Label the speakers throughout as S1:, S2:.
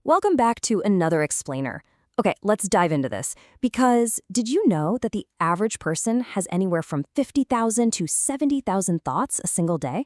S1: Welcome back to another explainer. Okay, let's dive into this. Because did you know that the average person has anywhere from 50,000 to 70,000 thoughts a single day?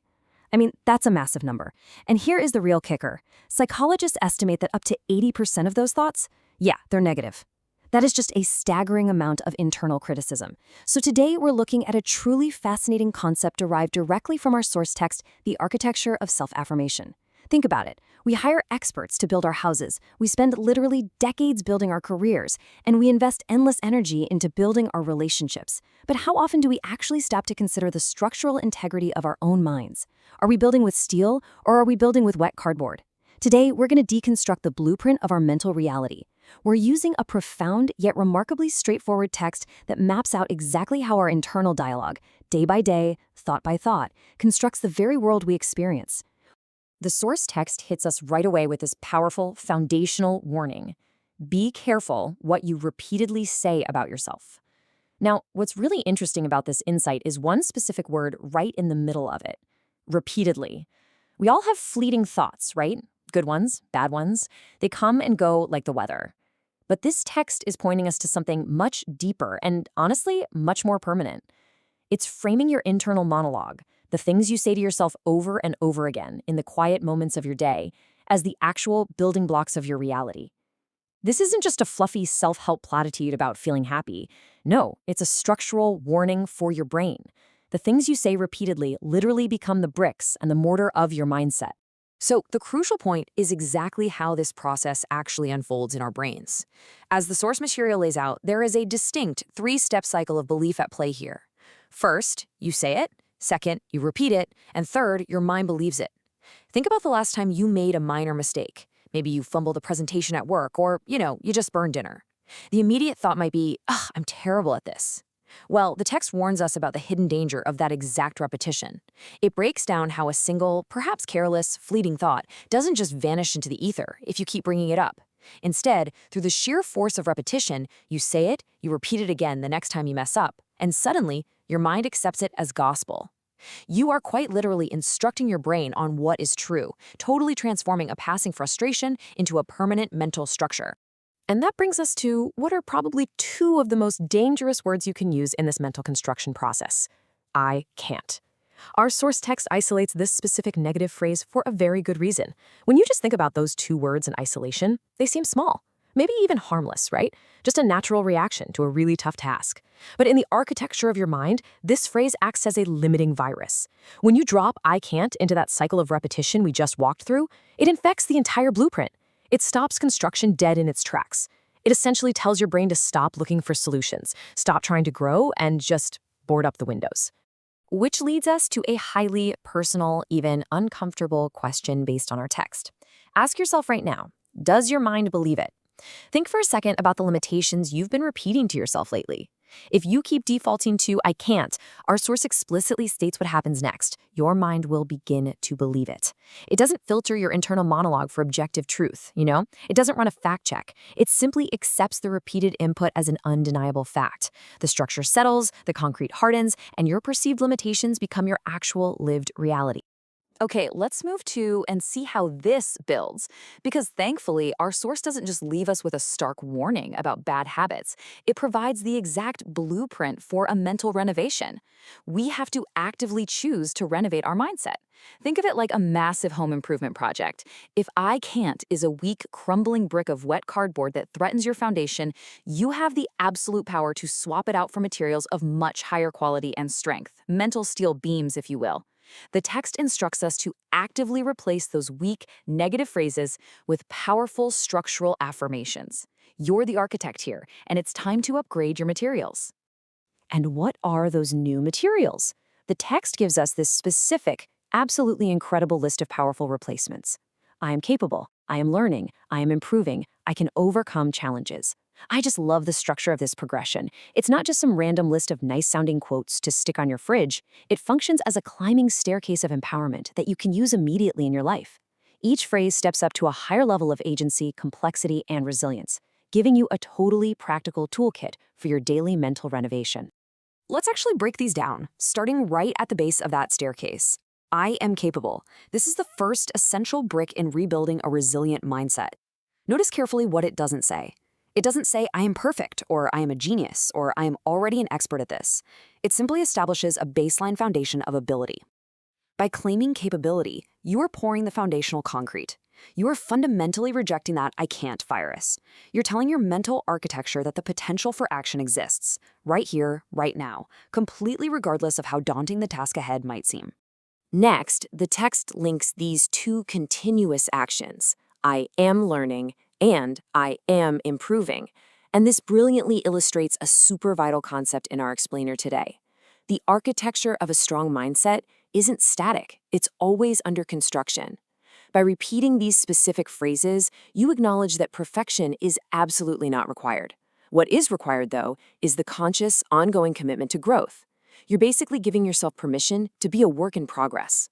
S1: I mean, that's a massive number. And here is the real kicker. Psychologists estimate that up to 80% of those thoughts, yeah, they're negative. That is just a staggering amount of internal criticism. So today we're looking at a truly fascinating concept derived directly from our source text, the architecture of self-affirmation. Think about it. We hire experts to build our houses. We spend literally decades building our careers, and we invest endless energy into building our relationships. But how often do we actually stop to consider the structural integrity of our own minds? Are we building with steel, or are we building with wet cardboard? Today, we're going to deconstruct the blueprint of our mental reality. We're using a profound yet remarkably straightforward text that maps out exactly how our internal dialogue, day by day, thought by thought, constructs the very world we experience. The source text hits us right away with this powerful, foundational warning. Be careful what you repeatedly say about yourself. Now, what's really interesting about this insight is one specific word right in the middle of it. Repeatedly. We all have fleeting thoughts, right? Good ones, bad ones. They come and go like the weather. But this text is pointing us to something much deeper and, honestly, much more permanent. It's framing your internal monologue, the things you say to yourself over and over again in the quiet moments of your day, as the actual building blocks of your reality. This isn't just a fluffy self-help platitude about feeling happy. No, it's a structural warning for your brain. The things you say repeatedly literally become the bricks and the mortar of your mindset. So the crucial point is exactly how this process actually unfolds in our brains. As the source material lays out, there is a distinct three-step cycle of belief at play here. First, you say it. Second, you repeat it. And third, your mind believes it. Think about the last time you made a minor mistake. Maybe you fumbled a presentation at work or, you just burned dinner. The immediate thought might be, ugh, I'm terrible at this. Well, the text warns us about the hidden danger of that exact repetition. It breaks down how a single, perhaps careless, fleeting thought doesn't just vanish into the ether if you keep bringing it up. Instead, through the sheer force of repetition, you say it, you repeat it again the next time you mess up, and suddenly, your mind accepts it as gospel. You are quite literally instructing your brain on what is true, totally transforming a passing frustration into a permanent mental structure. And that brings us to what are probably two of the most dangerous words you can use in this mental construction process. I can't. Our source text isolates this specific negative phrase for a very good reason. When you just think about those two words in isolation, they seem small. Maybe even harmless, right? Just a natural reaction to a really tough task. But in the architecture of your mind, this phrase acts as a limiting virus. When you drop I can't into that cycle of repetition we just walked through, it infects the entire blueprint. It stops construction dead in its tracks. It essentially tells your brain to stop looking for solutions, stop trying to grow, and just board up the windows. Which leads us to a highly personal, even uncomfortable question based on our text. Ask yourself right now, does your mind believe it? Think for a second about the limitations you've been repeating to yourself lately. If you keep defaulting to I can't, our source explicitly states what happens next. Your mind will begin to believe it. It doesn't filter your internal monologue for objective truth, It doesn't run a fact check. It simply accepts the repeated input as an undeniable fact. The structure settles, the concrete hardens, and your perceived limitations become your actual lived reality. Okay, let's move to and see how this builds. Because thankfully, our source doesn't just leave us with a stark warning about bad habits. It provides the exact blueprint for a mental renovation. We have to actively choose to renovate our mindset. Think of it like a massive home improvement project. If I can't is a weak, crumbling brick of wet cardboard that threatens your foundation, you have the absolute power to swap it out for materials of much higher quality and strength, mental steel beams, if you will. The text instructs us to actively replace those weak, negative phrases with powerful structural affirmations. You're the architect here, and it's time to upgrade your materials. And what are those new materials? The text gives us this specific, absolutely incredible list of powerful replacements. I am capable, I am learning, I am improving, I can overcome challenges. I just love the structure of this progression. It's not just some random list of nice-sounding quotes to stick on your fridge. It functions as a climbing staircase of empowerment that you can use immediately in your life. Each phrase steps up to a higher level of agency, complexity, and resilience, giving you a totally practical toolkit for your daily mental renovation. Let's actually break these down, starting right at the base of that staircase. I am capable. This is the first essential brick in rebuilding a resilient mindset. Notice carefully what it doesn't say. It doesn't say, I am perfect, or I am a genius, or I am already an expert at this. It simply establishes a baseline foundation of ability. By claiming capability, you are pouring the foundational concrete. You are fundamentally rejecting that I can't virus. You're telling your mental architecture that the potential for action exists, right here, right now, completely regardless of how daunting the task ahead might seem. Next, the text links these two continuous actions, I am learning and I am improving. And this brilliantly illustrates a super vital concept in our explainer today. The architecture of a strong mindset isn't static, it's always under construction. By repeating these specific phrases, you acknowledge that perfection is absolutely not required. What is required, though, is the conscious, ongoing commitment to growth. You're basically giving yourself permission to be a work in progress.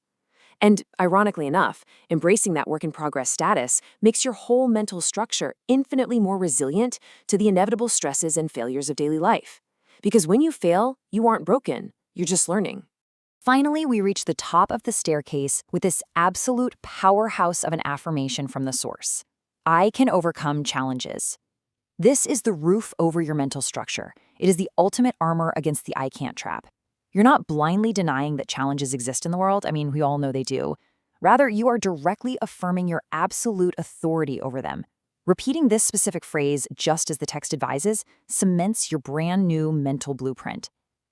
S1: And ironically enough, embracing that work in progress status makes your whole mental structure infinitely more resilient to the inevitable stresses and failures of daily life. Because when you fail, you aren't broken, you're just learning. Finally, we reach the top of the staircase with this absolute powerhouse of an affirmation from the source. I can overcome challenges. This is the roof over your mental structure. It is the ultimate armor against the I can't trap. You're not blindly denying that challenges exist in the world. I mean, we all know they do. Rather, you are directly affirming your absolute authority over them. Repeating this specific phrase, just as the text advises, cements your brand new mental blueprint.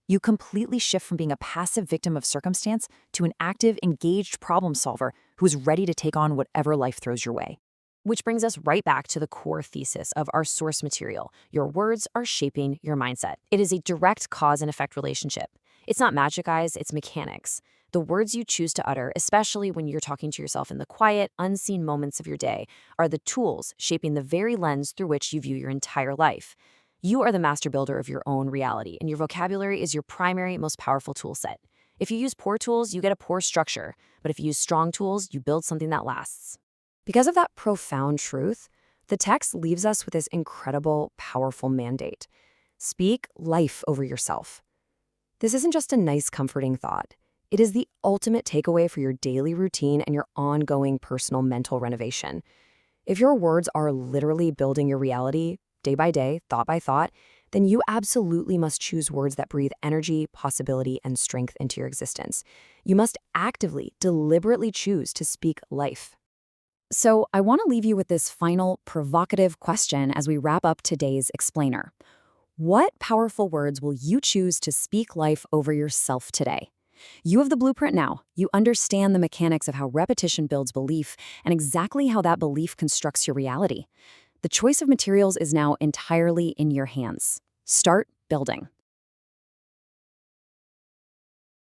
S1: You completely shift from being a passive victim of circumstance to an active, engaged problem solver who is ready to take on whatever life throws your way. Which brings us right back to the core thesis of our source material. Your words are shaping your mindset. It is a direct cause and effect relationship. It's not magic, guys, it's mechanics. The words you choose to utter, especially when you're talking to yourself in the quiet, unseen moments of your day, are the tools shaping the very lens through which you view your entire life. You are the master builder of your own reality, and your vocabulary is your primary, most powerful tool set. If you use poor tools, you get a poor structure. But if you use strong tools, you build something that lasts. Because of that profound truth, the text leaves us with this incredible, powerful mandate. Speak life over yourself. This isn't just a nice, comforting thought. It is the ultimate takeaway for your daily routine and your ongoing personal mental renovation. If your words are literally building your reality, day by day, thought by thought, then you absolutely must choose words that breathe energy, possibility, and strength into your existence. You must actively, deliberately choose to speak life. So I want to leave you with this final, provocative question as we wrap up today's explainer. What powerful words will you choose to speak life over yourself today? You have the blueprint now. You understand the mechanics of how repetition builds belief and exactly how that belief constructs your reality. The choice of materials is now entirely in your hands. Start building.